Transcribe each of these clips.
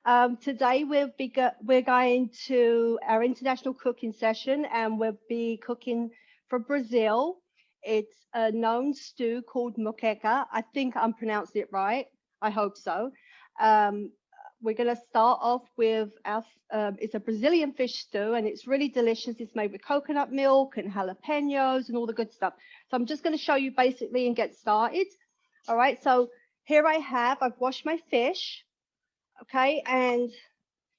Today we're going to our international cooking session, and we'll be cooking for Brazil. It's a known stew called moqueca. I think I'm pronouncing it right. I hope so. Um, we're going to start off with our, it's a Brazilian fish stew, and it's really delicious. It's made with coconut milk and jalapenos and all the good stuff. So I'm just going to show you basically and get started. All right, so here I've washed my fish. Okay, and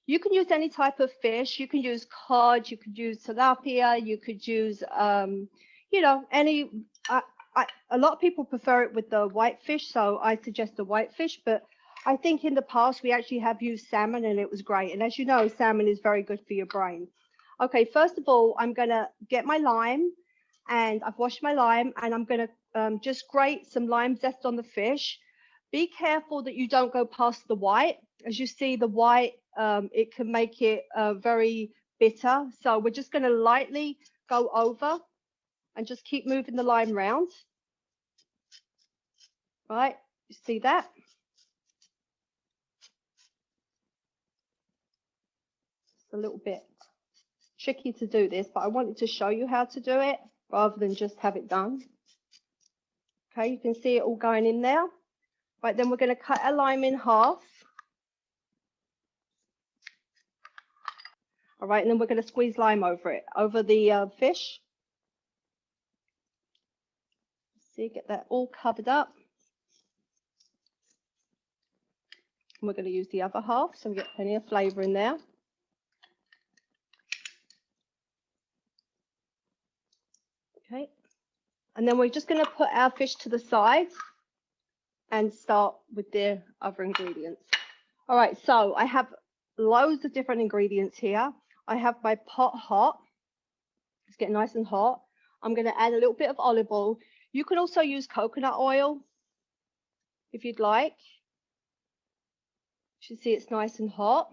you can use any type of fish. You can use cod, you could use tilapia, you could use, any. A lot of people prefer it with the white fish, so I suggest the white fish. But I think in the past we actually have used salmon, and it was great. And as you know, salmon is very good for your brain. Okay, first of all, I'm gonna get my lime, and I've washed my lime, and I'm gonna just grate some lime zest on the fish. Be careful that you don't go past the white. As you see, the white, it can make it very bitter. So we're just going to lightly go over and just keep moving the lime round. Right, you see that? It's a little bit tricky to do this, but I wanted to show you how to do it rather than just have it done. Okay, you can see it all going in there. Right, then we're going to cut our lime in half. All right, and then we're going to squeeze lime over it, over the fish. See, get that all covered up. And we're going to use the other half, so we get plenty of flavor in there. Okay, and then we're just going to put our fish to the side and start with the other ingredients. All right, so I have loads of different ingredients here. I have my pot hot. It's getting nice and hot. I'm going to add a little bit of olive oil. You can also use coconut oil if you'd like. You should see it's nice and hot.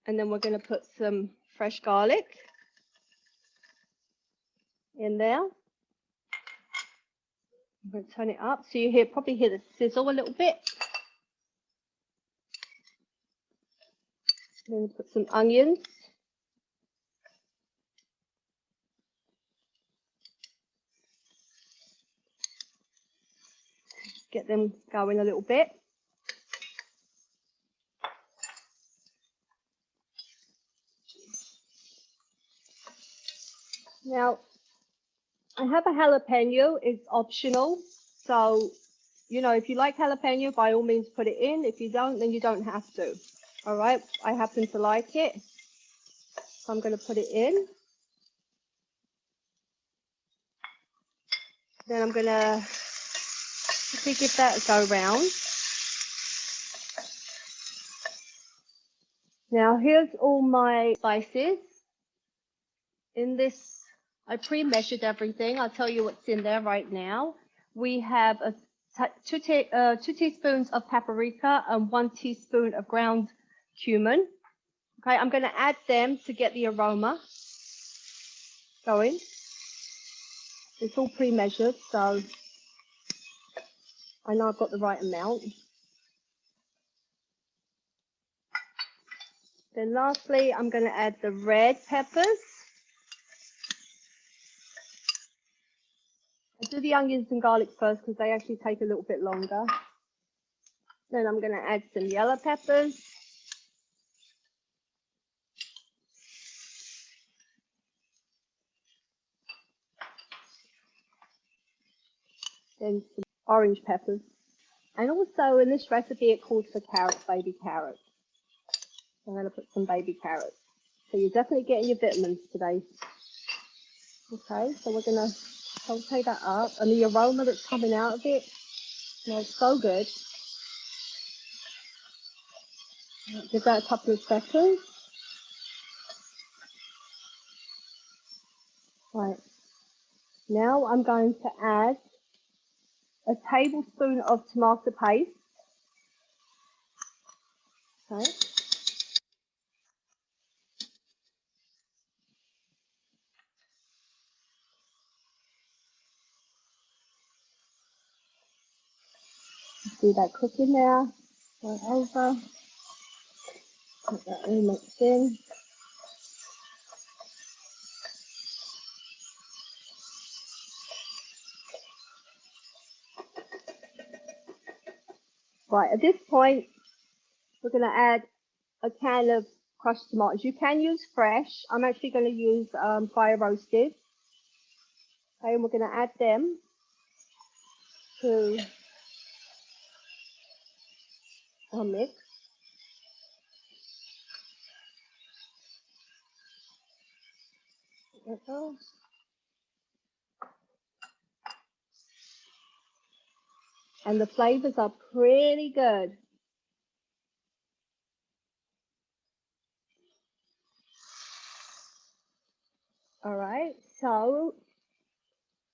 And then we're going to put some fresh garlic in there. I'm going to turn it up so you probably hear the sizzle a little bit. Then put some onions. Just get them going a little bit. Now, I have a jalapeno. It's optional. So, if you like jalapeno, by all means put it in. If you don't, then you don't have to. All right, I happen to like it, so I'm going to put it in. Then I'm going to give that a go round. Now here's all my spices. In this, I pre-measured everything. I'll tell you what's in there right now. We have two teaspoons of paprika and 1 teaspoon of ground cumin. Okay, I'm going to add them to get the aroma going. It's all pre-measured, so I know I've got the right amount. Then lastly, I'm going to add the red peppers. I do the onions and garlic first because they actually take a little bit longer. Then I'm going to add some yellow peppers. Then some orange peppers. And also in this recipe it calls for carrots, baby carrots. I'm going to put some baby carrots. So you're definitely getting your vitamins today. Okay, so we're going to saute that up. And the aroma that's coming out of it smells so good. Give that a couple of seconds. Right. Now I'm going to add a tablespoon of tomato paste. Okay. See that cooking there. Go over. Put that all mixed in. Right, at this point, we're going to add a can of crushed tomatoes. You can use fresh. I'm actually going to use fire roasted. Okay, and we're going to add them to our mix. There we go. And the flavors are pretty good. All right, so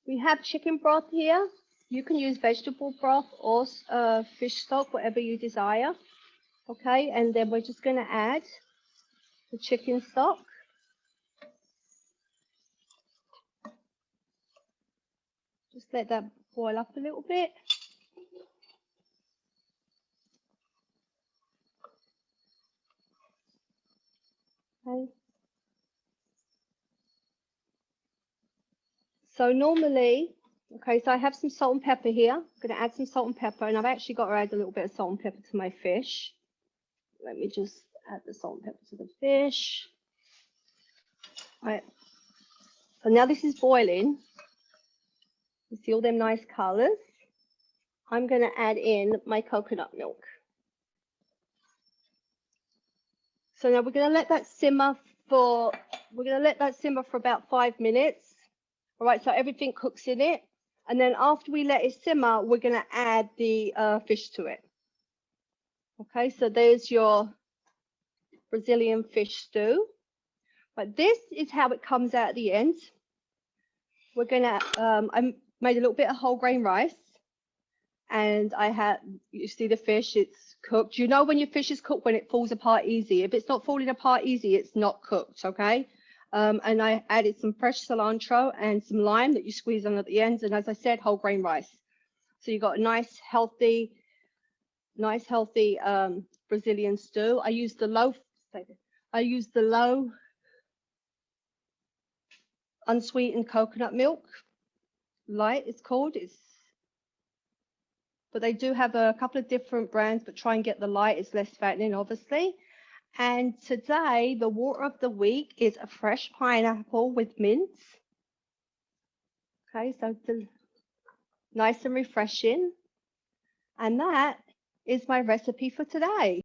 we have chicken broth here. You can use vegetable broth or fish stock, whatever you desire. Okay, and then we're just going to add the chicken stock. Just let that boil up a little bit. Okay. So normally, okay, so I have some salt and pepper here. I'm going to add some salt and pepper, and I've actually got to add a little bit of salt and pepper to my fish. Let me just add the salt and pepper to the fish. All right. So now this is boiling. You see all them nice colors. I'm going to add in my coconut milk. So now we're going to let that simmer for about 5 minutes. All right, so everything cooks in it. And then after we let it simmer, we're going to add the fish to it. Okay, so there's your Brazilian fish stew. But this is how it comes out at the end. We're going to, I made a little bit of whole grain rice. And you see the fish, it's cooked. You know when your fish is cooked, when it falls apart easy. If it's not falling apart easy, it's not cooked, okay? And I added some fresh cilantro and some lime that you squeeze on at the ends. And as I said, whole grain rice. So you got a nice healthy Brazilian stew. I used the low unsweetened coconut milk. Light, it's called. But they do have a couple of different brands, but try and get the light. It's less fattening, obviously. And today, the water of the week is a fresh pineapple with mint. Okay, so nice and refreshing. And that is my recipe for today.